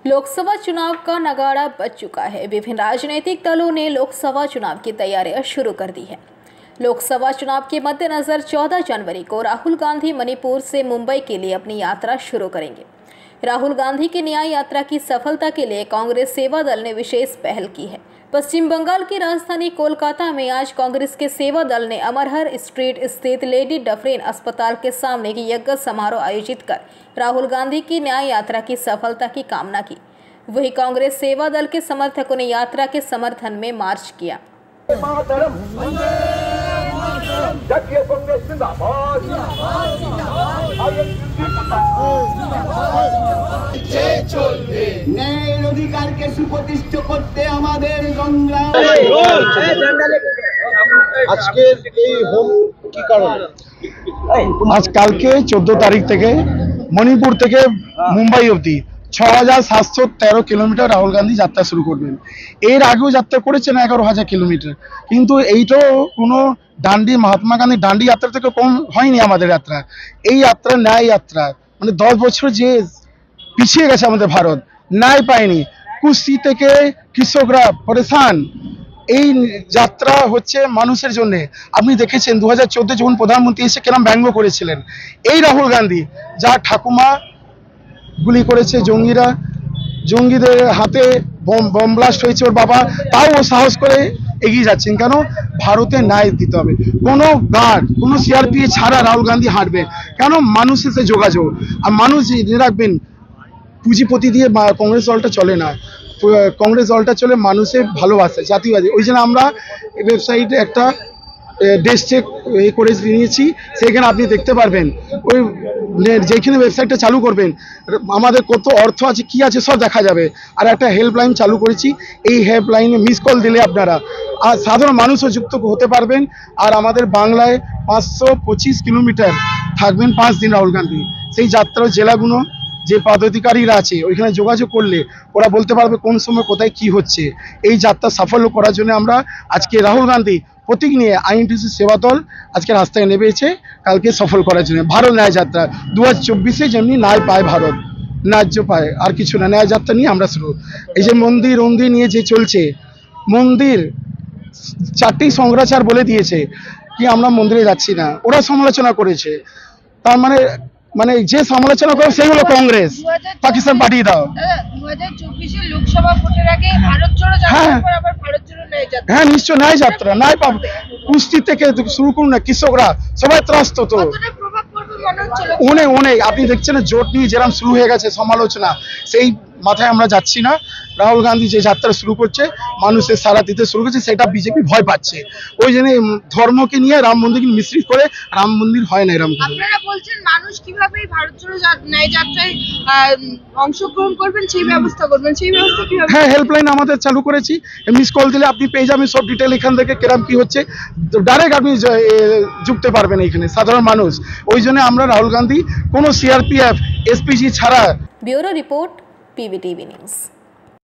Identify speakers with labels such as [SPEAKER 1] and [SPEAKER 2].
[SPEAKER 1] लोकसभा चुनाव का नगाड़ा बज चुका है। विभिन्न राजनीतिक दलों ने लोकसभा चुनाव की तैयारियां शुरू कर दी है। लोकसभा चुनाव के मद्देनजर 14 जनवरी को राहुल गांधी मणिपुर से मुंबई के लिए अपनी यात्रा शुरू करेंगे। राहुल गांधी की न्याय यात्रा की सफलता के लिए कांग्रेस सेवा दल ने विशेष पहल की है। पश्चिम बंगाल की राजधानी कोलकाता में आज कांग्रेस के सेवा दल ने अमरहर स्ट्रीट स्थित लेडी डफरिन अस्पताल के सामने एक यज्ञ समारोह आयोजित कर राहुल गांधी की न्याय यात्रा की सफलता की कामना की। वहीं कांग्रेस सेवा दल के समर्थकों ने यात्रा के समर्थन में मार्च किया।
[SPEAKER 2] अधिकारকে সুপ্রতিষ্ঠিত করতে আমাদের সংগ্রাম।
[SPEAKER 3] আজকের এই হোম কি কারণ? আজ কালকে 14 তারিখ থেকে মণিপুর থেকে মুম্বাই অবধি ৬৭১৩ কিলোমিটার রাহুল গান্ধী যাত্রা শুরু করবেন। এর আগেও যাত্রা করেছেন ১১,০০০ কিলোমিটার, কিন্তু এইটাও কোনো ডান্ডি মহাত্মা গান্ধী ডান্ডি যাত্রা থেকে কম হয়নি আমাদের যাত্রা। এই যাত্রা ন্যায় যাত্রা, মানে 10 বছর যে পিছিয়ে গেছে আমাদের ভারত, ন্যায় পায়নি, কুস্তি থেকে কৃষকরা পরেশান। এই যাত্রা হচ্ছে মানুষের জন্য। আপনি দেখেছেন 2014 যখন প্রধানমন্ত্রী এসে কেরম ব্যঙ্গ করেছিলেন। এই রাহুল গান্ধী যা ঠাকুমা গুলি করেছে জঙ্গিদের হাতে বম ব্লাস্ট হয়েছে ওর বাবা, তাও ও সাহস করে এগিয়ে যাচ্ছেন। কেন? ভারতে ন্যায় দিতে হবে। কোনো গার্ড, কোনো সিআরপি ছাড়া রাহুল গান্ধী হাঁটবে। কেন? মানুষের সাথে যোগাযোগ। আর মানুষ জেনে রাখবেন, পুঁজিপতি দিয়ে কংগ্রেস দলটা চলে না। কংগ্রেস দলটা চলে মানুষের ভালোবাসে, জাতিবাদী। ওই জন্য আমরা ওয়েবসাইটে একটা ডেস্ক চেক করে নিয়েছি, সেখানে আপনি দেখতে পারবেন। ওই যেখানে ওয়েবসাইটটা চালু করবেন আমাদের কত অর্থ আছে, কি আছে, সব দেখা যাবে। আর একটা হেল্পলাইন চালু করেছি, এই হেল্পলাইনে মিস কল দিলে আপনারা আর সাধারণ মানুষও যুক্ত হতে পারবেন। আর আমাদের বাংলায় 525 কিলোমিটার থাকবেন 5 দিন রাহুল গান্ধী। সেই যাত্রার জেলাগুলো যে পদাধিকারীরা আছে ওইখানে যোগাযোগ করলে ওরা বলতে পারবে কোন সময় কোথায় কি হচ্ছে। এই যাত্রা সাফল্য করার জন্য আমরা আজকে রাহুল গান্ধী প্রতীক নিয়ে আইএনটিসি সেবা দল আজকে রাস্তায় নেমেছে কালকে সফল করার জন্য। ভারত ন্যায় যাত্রা 2024-এ যেমনি ন্যায় পায়, ভারত ন্যায্য পায়, আর কিছু না, ন্যায় যাত্রা নিয়ে আমরা শুরু। এই যে মন্দির নিয়ে যে চলছে, মন্দির 4টি সংগ্রাচার বলে দিয়েছে কি আমরা মন্দিরে যাচ্ছি না, ওরা সমালোচনা করেছে। তার মানে যে সমালোচনা করে সেগুলো কংগ্রেস, পাকিস্তান পাঠিয়ে দাও।
[SPEAKER 4] 2024 লোকসভা ভোটের আগে ভারত জোড়ো যাত্রার পর আবার ভারত জোড়ো ন্যায় যাত্রা।
[SPEAKER 3] হ্যাঁ, নিশ্চয় ন্যায় যাত্রা, ন্যায় পাবে। কুস্তি থেকে শুরু করুন না, কৃষকরা সবাই ত্রস্ত। তো অনেক আপনি দেখছেন জোট নিয়ে যেরকম শুরু হয়ে গেছে সমালোচনা, সেই মাথায় আমরা যাচ্ছি না। রাহুল গান্ধী যে যাত্রা শুরু করছে, মানুষের সারা দিতে শুরু করছে, সেটা বিজেপি ভয় পাচ্ছে। ওই জন্য ধর্মকে নিয়ে রাম মন্দিরকে মিশ্রিত করে রাম মন্দির হয় না এরকম।
[SPEAKER 4] আপনারা বলছেন মানুষ কিভাবে ভারত জোড়ো ন্যায় যাত্রায় অংশগ্রহণ করবেন, সেই ব্যবস্থা করবেন, সেই ব্যবস্থা কিভাবে?
[SPEAKER 3] হ্যাঁ, হেল্পলাইন আমাদের চালু করেছি, মিস কল দিলে আপনি পেয়ে যাবেন সব ডিটেল। এখান থেকে কেরাম কি হচ্ছে ডাইরেক্ট আপনি যুক্তে পারবেন এখানে সাধারণ মানুষ। ওই জন্য আমরা রাহুল গান্ধী কোনো সিআরপিএফ এসপিজি ছাড়া।
[SPEAKER 1] Bureau report, PVTV news.